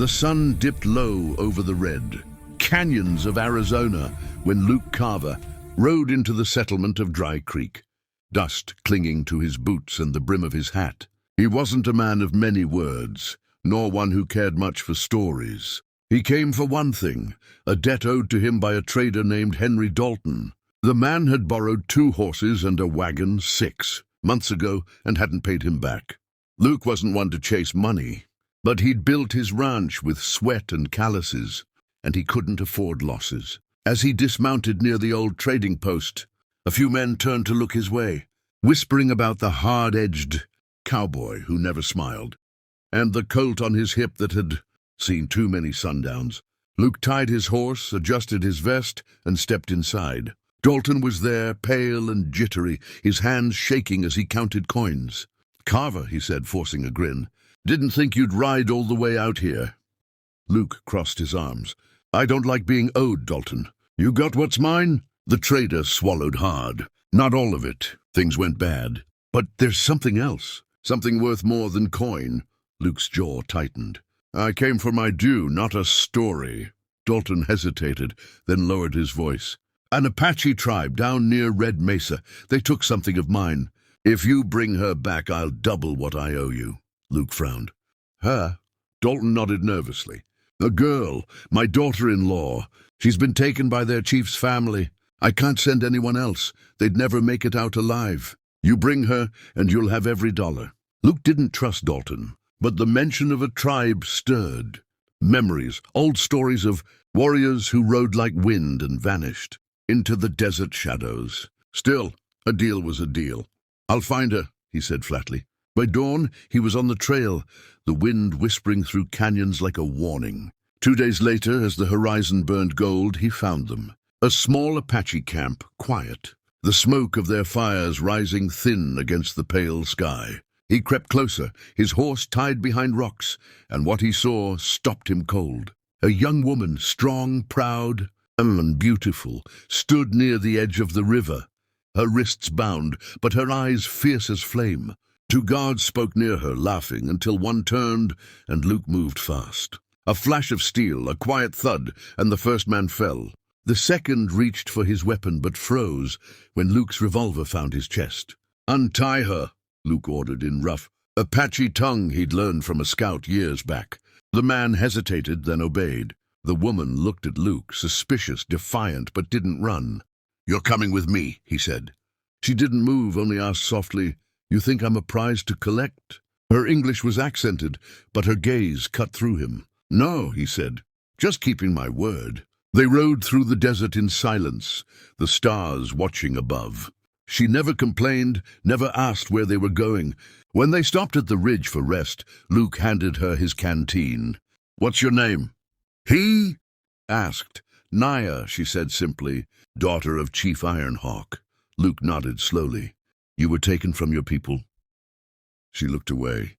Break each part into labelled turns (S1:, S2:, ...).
S1: The sun dipped low over the red canyons of Arizona when Luke Carver rode into the settlement of Dry Creek, dust clinging to his boots and the brim of his hat. He wasn't a man of many words, nor one who cared much for stories. He came for one thing, a debt owed to him by a trader named Henry Dalton. The man had borrowed 2 horses and a wagon 6 months ago and hadn't paid him back. Luke wasn't one to chase money, but he'd built his ranch with sweat and calluses, and he couldn't afford losses. As he dismounted near the old trading post, a few men turned to look his way, whispering about the hard-edged cowboy who never smiled, and the colt on his hip that had seen too many sundowns. Luke tied his horse, adjusted his vest, and stepped inside. Dalton was there, pale and jittery, his hands shaking as he counted coins. "Carver," he said, forcing a grin, "didn't think you'd ride all the way out here." Luke crossed his arms. "I don't like being owed, Dalton. You got what's mine?" The trader swallowed hard. "Not all of it. Things went bad. But there's something else. Something worth more than coin." Luke's jaw tightened. "I came for my due, not a story." Dalton hesitated, then lowered his voice. "An Apache tribe down near Red Mesa. They took something of mine. If you bring her back, I'll double what I owe you." Luke frowned. "Her?" Dalton nodded nervously. "A girl, my daughter-in-law. She's been taken by their chief's family. I can't send anyone else. They'd never make it out alive. You bring her, and you'll have every dollar." Luke didn't trust Dalton, but the mention of a tribe stirred. Memories, old stories of warriors who rode like wind and vanished into the desert shadows. Still, a deal was a deal. "I'll find her," he said flatly. By dawn, he was on the trail, the wind whispering through canyons like a warning. 2 days later, as the horizon burned gold, he found them. A small Apache camp, quiet, the smoke of their fires rising thin against the pale sky. He crept closer, his horse tied behind rocks, and what he saw stopped him cold. A young woman, strong, proud, and beautiful, stood near the edge of the river, her wrists bound, but her eyes fierce as flame. 2 guards spoke near her, laughing, until one turned, and Luke moved fast. A flash of steel, a quiet thud, and the first man fell. The second reached for his weapon, but froze when Luke's revolver found his chest. "Untie her," Luke ordered in rough Apache tongue he'd learned from a scout years back. The man hesitated, then obeyed. The woman looked at Luke, suspicious, defiant, but didn't run. "You're coming with me," he said. She didn't move, only asked softly, "You think I'm a prize to collect?" Her English was accented, but her gaze cut through him. "No," he said, "just keeping my word." They rode through the desert in silence, the stars watching above. She never complained, never asked where they were going. When they stopped at the ridge for rest, Luke handed her his canteen. "What's your name?" "He?" asked. "Naya," she said simply, "daughter of Chief Ironhawk." Luke nodded slowly. "You were taken from your people?" She looked away.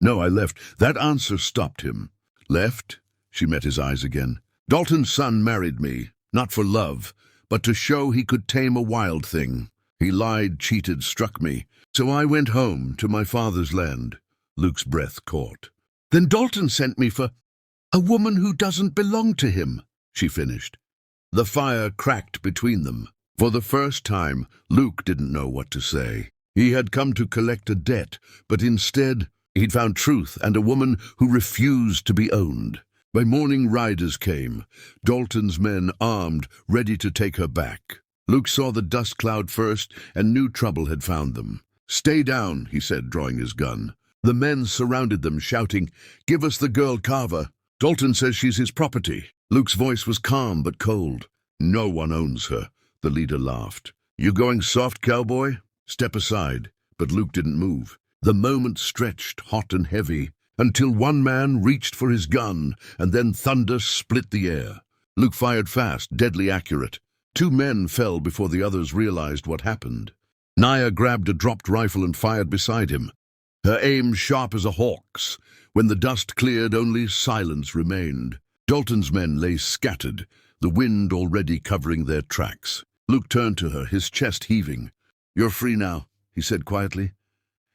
S1: "No, I left." That answer stopped him. "Left?" She met his eyes again. "Dalton's son married me, not for love, but to show he could tame a wild thing. He lied, cheated, struck me. So I went home to my father's land." Luke's breath caught. "Then Dalton sent me for a woman who doesn't belong to him," she finished. The fire cracked between them. For the first time, Luke didn't know what to say. He had come to collect a debt, but instead he'd found truth and a woman who refused to be owned. By morning, riders came, Dalton's men armed, ready to take her back. Luke saw the dust cloud first and knew trouble had found them. "Stay down," he said, drawing his gun. The men surrounded them, shouting, "Give us the girl, Carver. Dalton says she's his property." Luke's voice was calm but cold. "No one owns her," the leader laughed. "You going soft, cowboy? Step aside." But Luke didn't move. The moment stretched, hot and heavy, until one man reached for his gun, and then thunder split the air. Luke fired fast, deadly accurate. 2 men fell before the others realized what happened. Naya grabbed a dropped rifle and fired beside him, her aim sharp as a hawk's. When the dust cleared, only silence remained. Dalton's men lay scattered, the wind already covering their tracks. Luke turned to her, his chest heaving. "You're free now," he said quietly.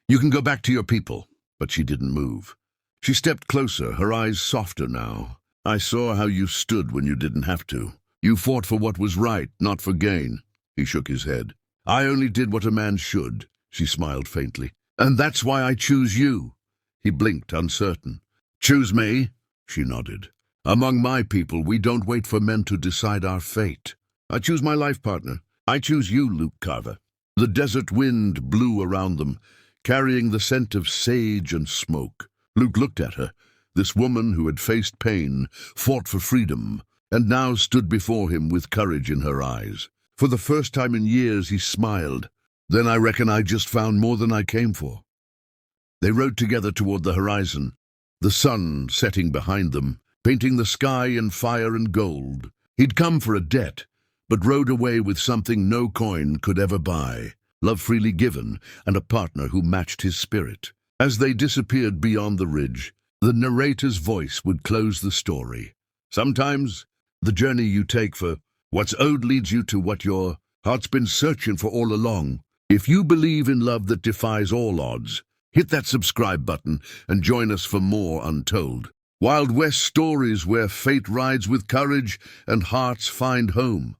S1: "You can go back to your people." But she didn't move. She stepped closer, her eyes softer now. I saw how you stood when you didn't have to. You fought for what was right, not for gain. He shook his head. I only did what a man should, she smiled faintly. And that's why I choose you. He blinked, uncertain. Choose me? She nodded. Among my people, we don't wait for men to decide our fate. I choose my life partner. I choose you, Luke Carver. The desert wind blew around them, carrying the scent of sage and smoke. Luke looked at her, this woman who had faced pain, fought for freedom, and now stood before him with courage in her eyes. For the first time in years, he smiled. Then I reckon I just found more than I came for. They rode together toward the horizon, the sun setting behind them, painting the sky in fire and gold. He'd come for a debt, but rode away with something no coin could ever buy, love freely given, and a partner who matched his spirit. As they disappeared beyond the ridge, the narrator's voice would close the story. Sometimes, the journey you take for what's owed leads you to what your heart's been searching for all along. If you believe in love that defies all odds, hit that subscribe button and join us for more Untold. Wild West stories where fate rides with courage and hearts find home.